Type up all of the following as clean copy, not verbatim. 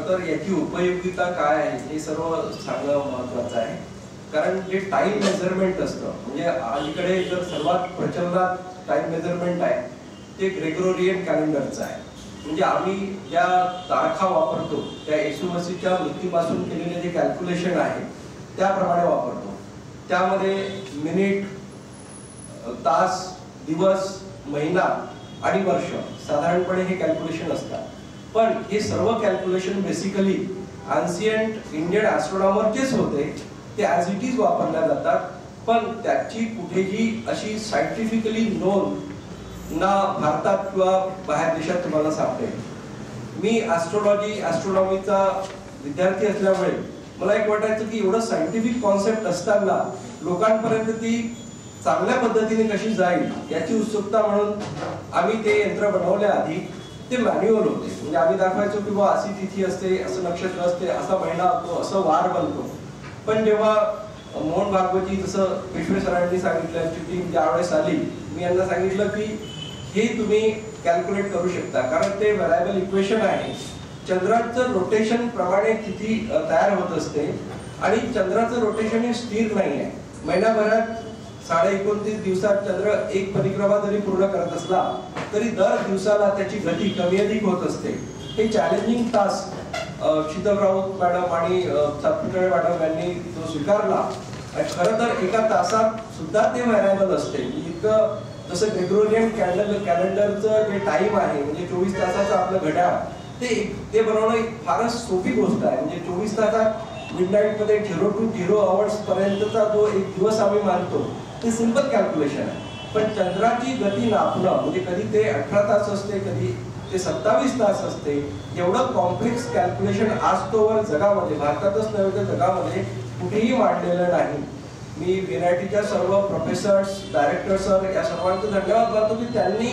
खरं तर याची उपयोगिता काय आहे हे सर्व सांगणं महत्त्वाचं आहे. कारण जे टाइम मेजरमेंट असतं, म्हणजे अलीकडे जर सर्वात प्रचलित टाइम मेजरमेंट आहे ते ग्रेगोरियन कॅलेंडरचं आहे. म्हणजे आम्ही ज्या तारखा वापरतो त्या येशू मसीहच्या मृत्यूपासून केलेले जे कॅल्क्युलेशन आहे त्याप्रमाणे वापरतो. त्यामध्ये मिनिट, तास, दिवस, महिना आणि वर्ष साधारणपणे हे कॅल्क्युलेशन असतात. पण हे सर्व कॅल्क्युलेशन बेसिकली एन्शियंट इंडियन ॲस्ट्रॉनॉमरचेच होते. ते ॲज इट इज वापरल्या जातात. पण त्याची कुठेही अशी सायंटिफिकली नोंद ना भारतात किंवा बाहेर देशात तुम्हाला सापडेल. मी ॲस्ट्रॉनॉमीचा विद्यार्थी असल्यामुळे मला एक वाटायचं की एवढं सायंटिफिक कॉन्सेप्ट असताना लोकांपर्यंत ती चांगल्या पद्धतीने कशी जाईल याची उत्सुकता म्हणून आम्ही ते यंत्र बनवले. आधी ते मॅन्युअल होते. म्हणजे आम्ही दाखवायचो की बा अशी तिथी असते, असं नक्षत्र असते, असा महिना असतो, असं वार बनतो. पण जेव्हा मोहन भागवती जसं पेशवे सरांनी सांगितलं, टीम ज्यावेळेस आली, मी यांना सांगितलं की हे तुम्ही कॅल्क्युलेट करू शकता. कारण ते व्हेरिएबल इक्वेशन आहे. चंद्राचं रोटेशन प्रमाणे तिथी तयार होत असते आणि चंद्राचं रोटेशन हे स्थिर नाही आहे. महिन्याभरात 29.5 दिवसात चंद्र एक परिक्रमा जरी पूर्ण करत असला तरी दर दिवसाला त्याची गती कमी अधिक होत असते. हे challenging task Sheetal Raut madam आणि सातपुते मॅडम यांनी तो स्वीकारला. खरं तर एका तासात सुद्धा ते व्हेरिएबल असते. इतकं जसं ग्रेगोरियन कॅलेंडरचं जे टाइम आहे म्हणजे 24 तासाचं आपलं घड्याळ ते बनवणं फारच सोपी गोष्ट आहे. म्हणजे 24 तासात मिडनाईट मध्ये 0 to 0 hours पर्यंतचा जो एक दिवस आम्ही मानतो ते सिंपल कॅल्क्युलेशन आहे. पण चंद्राची गती नापणं म्हणजे कधी ते 18 तास असते, कधी ते 27 तास असते. एवढं कॉम्प्लेक्स कॅल्क्युलेशन आज तोवर जगामध्ये, भारतातच नव्हे तर जगामध्ये कुठेही मांडलेलं नाही. मी VNITच्या सर्व प्रोफेसर्स, डायरेक्टर्स या सर्वांचं धन्यवाद मानतो की त्यांनी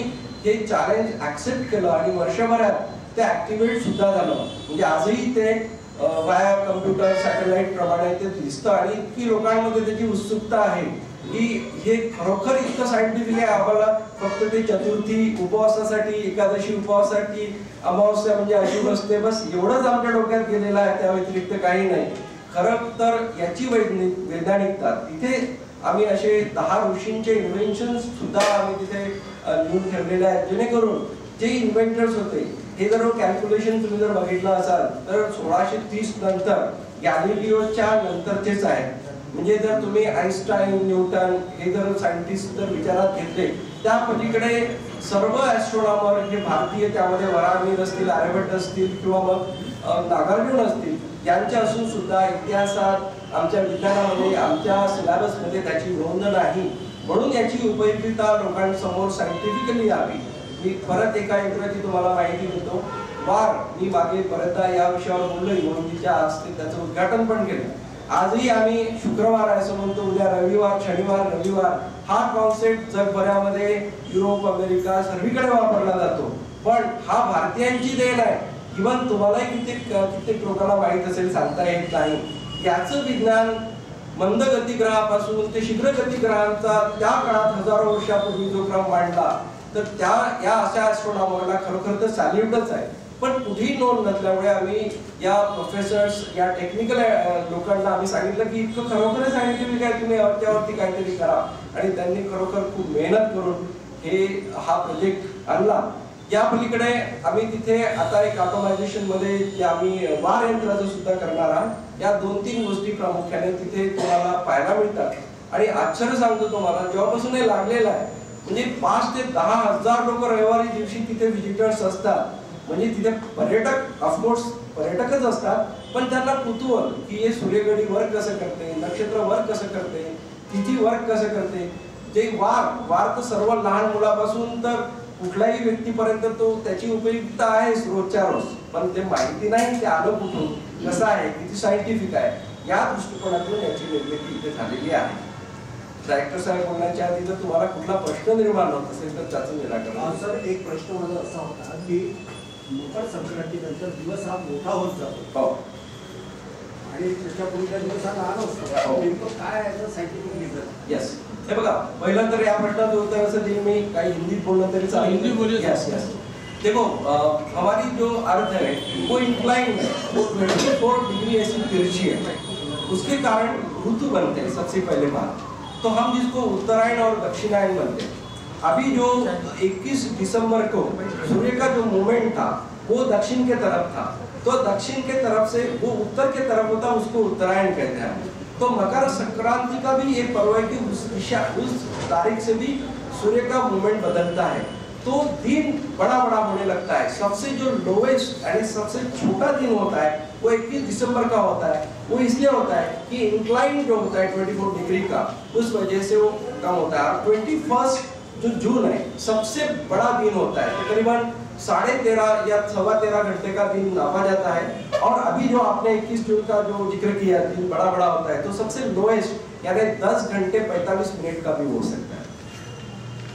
हे चॅलेंज ऍक्सेप्ट केलं आणि वर्षभरात ते ऍक्टिव्हेट सुद्धा झालं. म्हणजे आजही ते वाया कम्प्युटर सॅटेलाइट प्रमाणे ते दिसतं आणि इतकी लोकांमध्ये त्याची उत्सुकता आहे की हे खरोखर इतकं सायंटिफिक आहे. आम्हाला फक्त ते चतुर्थी उपवासासाठी, एकादशी उपवासासाठी, अमावस्या म्हणजे अशुभ असते, बस एवढंच आमच्या डोक्यात गेलेलं आहे. त्या व्यतिरिक्त काही नाही. खरं तर याची वैज्ञानिकता तिथे आम्ही असे 10 ऋषींचे इन्व्हेन्शन्स सुद्धा आम्ही तिथे लिहून ठेवलेले आहेत. जेणेकरून जे इन्व्हेंटर्स होते हे जर कॅल्क्युलेशन तुम्ही जर बघितलं असाल तर 1630 नंतर गॅलिलिओच्या नंतरचेच आहे. म्हणजे जर तुम्ही आईन्स्टाईन, न्यूटन हे जर सायंटिस्ट जर विचारात घेतले त्या पलीकडे सर्व ॲस्ट्रॉनॉमर जे भारतीय, त्यामध्ये वराहमिहिर असतील, आर्यभट्ट असतील किंवा मग नागार्जुन असतील, यांचे असून सुद्धा इतिहासात, आमच्या विज्ञानामध्ये, आमच्या सिलेबसमध्ये त्याची नोंद नाही. म्हणून याची उपयोगिता लोकांसमोर सायंटिफिकली यावी. मी परत एका यंत्राची तुम्हाला माहिती देतो. वार, मी मागे बरेचदा या विषयावर बोललो, इमोजीच्या हस्ते त्याचं उद्घाटन पण केलं. आजही आम्ही शुक्रवार आहे असं म्हणतो, उद्या रविवार, शनिवार, रविवार हा कॉन्सेप्ट जगभरामध्ये, युरोप, अमेरिका सर्वीकडे वापरला जातो. पण हा भारतीयांची देण आहे. इव्हन तुम्हालाही कित्येक लोकांना माहीत असेल, सांगता येत नाही. याचं विज्ञान मंद गतिग्रहापासून ते शीघ्र गतिग्रहांचा त्या काळात हजारो वर्षापूर्वी जो क्रम मांडला तर या अशा ॲस्ट्रॉनॉमरला खरोखर तर सॅल्यूटच आहे. पण कुठेही नोंद नसल्यामुळे आम्ही या प्रोफेसर्स, या टेक्निकल लोकांना आम्ही सांगितलं की इतकं खरोखर सायंटिफिक आहे, तुम्ही यावरती काहीतरी करा. आणि त्यांनी खरोखर खूप मेहनत करून हा प्रोजेक्ट आणला. या पलीकडे आम्ही तिथे आता एक ऑटोमायझेशन मध्ये जे आम्ही वार यंत्राचं सुद्धा करणार आहोत. या 2-3 गोष्टी प्रामुख्याने तिथे तुम्हाला पाहायला मिळतात. आणि आश्चर्य सांगतो तुम्हाला, जेव्हापासून हे लागलेलं आहे म्हणजे 5 ते 10 हजार लोक रविवारी दिवशी तिथे व्हिजिटर्स असतात. म्हणजे तिथे पर्यटक, ऑफकोर्स पर्यटकच असतात, पण त्यांना कुतूहल की हे सूर्यगडी वर्क कसं करते, नक्षत्र वर्क कसं करते, तिथी वर्क कसं करते. जे वार तर सर्व लहान मुलापासून तर कुठल्याही व्यक्तीपर्यंत तो त्याची उपयुक्तता आहे रोजच्या रोज. पण ते माहिती नाही ते आलं कुठून, कसं आहे, किती सायंटिफिक आहे, या दृष्टिकोनातून याची निर्मिती इथे झालेली आहे. डायरेक्टर साहेब बोलण्याच्या आधी जर तुम्हाला कुठला प्रश्न निर्माण होत असेल तर त्याचं निराकरण. सर, एक प्रश्न माझा असा होता की मकर संक्रांतीनंतर दिवस हा मोठा होत जातो आणि त्याच्या पुढच्या दिवस हा लहान असतो. नेमकं काय आहे सायंटिफिक रिझन? येस, हे बघा, पहिलं तर या प्रश्नाचं उत्तर असं देईल मी, काही हिंदीत बोलणं तरी चालेल. हिंदी बोलिए. Yes yes. देखो हमारी जो अर्थ है वो इंक्लाइन है, वो 24 डिग्री ऐसी तिरछी है, उसके कारण ऋतु बनते हैं सबसे पहले बात। तो हम जिसको उत्तरायण और दक्षिणायन बनते हैं, अभी जो 21 दिसंबर को सूर्य का जो मूवमेंट था वो दक्षिण के तरफ था, तो दक्षिण के तरफ से वो उत्तर के तरफ होता, उसको उत्तरायण कहते हैं। तो मकर संक्रांति का भी एक पर्व है कि उस दिशा उस तारीख से भी सूर्य का मूवमेंट बदलता है, तो दिन बड़ा बड़ा होने लगता है। सबसे जो लोवेस्ट यानी सबसे छोटा दिन होता है वो 21 दिसंबर का होता है। वो इसलिए होता है कि इंक्लाइन जो होता है 24 डिग्री का, उस वजह से वो कम होता है। 21 जो जून है सबसे बड़ा दिन होता है, तकरीबन 13.5 या 13.25 घंटे का दिन नापा जाता है। और अभी जो आपने 21 जून का जो जिक्र किया, दिन बड़ा बड़ा होता है, तो सबसे लोएस्ट यानी 10 घंटे 45 मिनट का भी हो सकता है।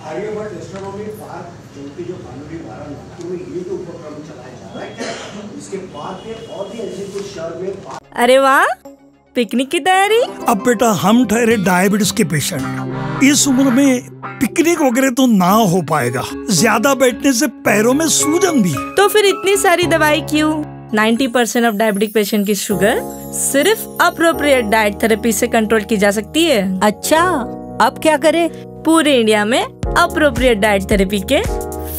आर्यभट्ट एस्ट्रोनॉमी पार्क उनकी जो भानुरी 12 नागपुर में ये जो उपक्रम चलाया जा रहा है, इसके बाद में और भी ऐसे कुछ शहर में। अरे वाह, पिकनिक की तैयारी। अब बेटा हम ठहरे डायबिटीज के पेशेंट, इस उम्र में पिकनिक वगैरह तो ना हो पाएगा, ज्यादा बैठने से पैरों में सूजन भी। तो फिर इतनी सारी दवाई क्यों? 90% ऑफ डायबिटिक पेशेंट की शुगर सिर्फ अप्रोप्रिएट डाइट थेरेपी से कंट्रोल की जा सकती है। अच्छा, अब क्या करें? पूरे इंडिया में अप्रोप्रिएट डाइट थेरेपी के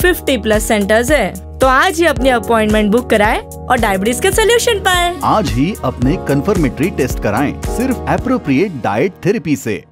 50+ सेंटर्स है, तो आज ही अपनी अपॉइंटमेंट बुक कराएं और डायबिटीज के सोल्यूशन पाएं। आज ही अपने कंफर्मेटरी टेस्ट कराएं सिर्फ एप्रोप्रिएट डाइट थेरेपी से।